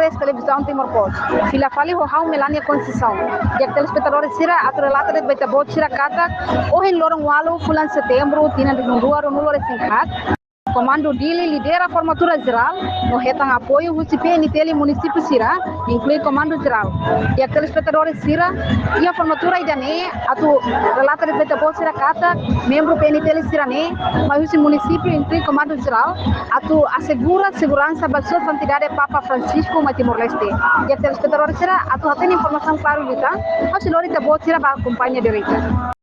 telespectadores televisão Timor-Poste. Fila fali ho hau Melania Conceição. Jak telespectadores sira atu relata det baita bot sira kata ohin lorong walu bulan Setembro tina de nundua ronulore singkat. Comando Dili lidera formatura geral no retang apoio UCP NTL município Sira, inclui comando geral. E a telespectadores Sira e a formatura idane atu relata de beta Sira kata membro PNTL Sirane, mas o município inclui comando geral atu assegura segurança da sua santidade Papa Francisco ma Timor-Leste. E a telespectadores Sira atu tem informação claro lita, mas lori te bot Sira ba acompanha direita.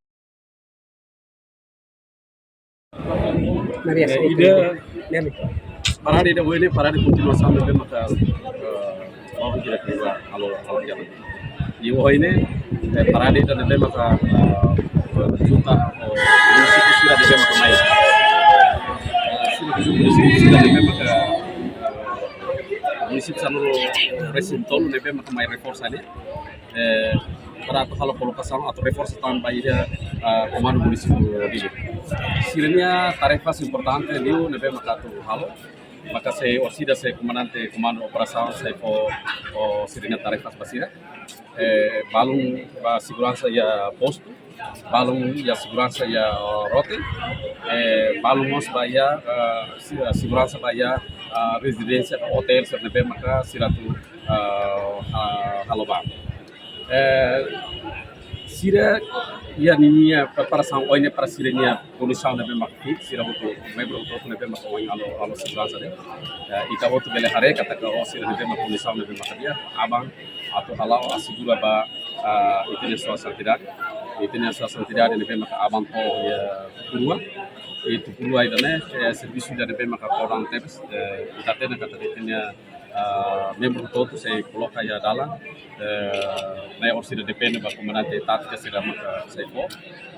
Parade da boleh parade continuação do tema que mau kita keluar kalau jalan. Di bawah ini parade dan tema que junta município Sira de tema mais. Município Sira de tema que município Sanuro Resintol de tema que mais reforça ali. Para kalau colocação atau reforço também dia comando município dele. Sirenya tarefas importante liu nebe makatu halo maka se orsida se comandante comando operação se o sirenya tarefas basira balung ba segurança ya posto balung ya segurança ya rote balung mos ba ya segurança ba ya residência hotel se nebe maka siratu halo ba Sira ia ninia preparação oine para sirenia condição de bem aqui sira outro membro outro de bem oine alo segurança de ita outro bele hare kata que o sira de bem condição de bem aqui abang atau halau assegura ba itene sua santidade de bem abang po ya kurua itu kurua idane serviço de bem orang tebes ita tena kata itene membro todo se coloca ya dalam na orsida depende ba comandante tática será maka saipo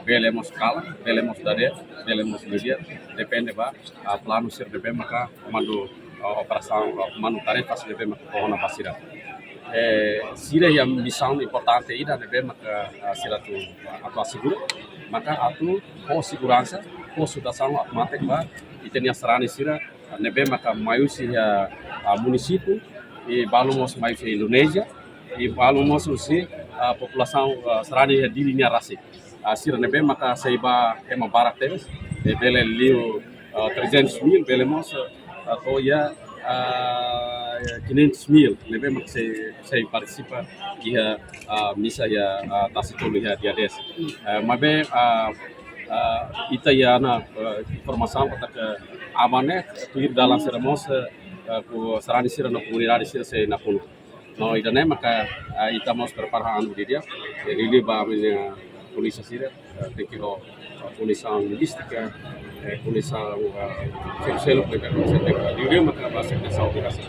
belemos kala belemos dade belemos media depende ba plano ser depende maka comando operação comando tarefas depende maka corona basira sira yang missão importante ida depende maka sira tu atau seguro maka atu segurança situação automática ba itenia serani sira nebe maka maiusi ya município e balumos mais Indonésia e balumos usi população serani ya di linha rasi sira nebe maka saiba ema barak teves bele liu 300.000 belemos atau ya 500.000 nebe maka sai participa ia misa ya tasitolo ya diades mabe ita ya na informação kata amane tuir dalam seramos ku serani sira na comunidade sira se na pulu no idane maka ita mos preparar anu dia ele ba minha polícia sira tem que polícia logística polícia selo que você tem que dia maka base na saúde assim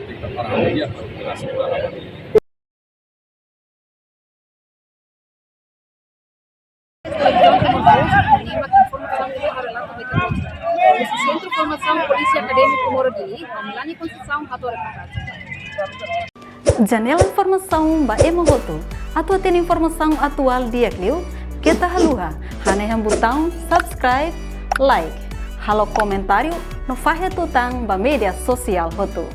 tem que preparar dia para segurar Centro Formação Polícia Acadêmico Morodili, Melania Conceição, Rato Janela informação ba emohoto, atau tem informação atual dia kliu, kita haluha, hane yang botão subscribe, like, halo comentário, no fahe tutang ba media sosial hoto.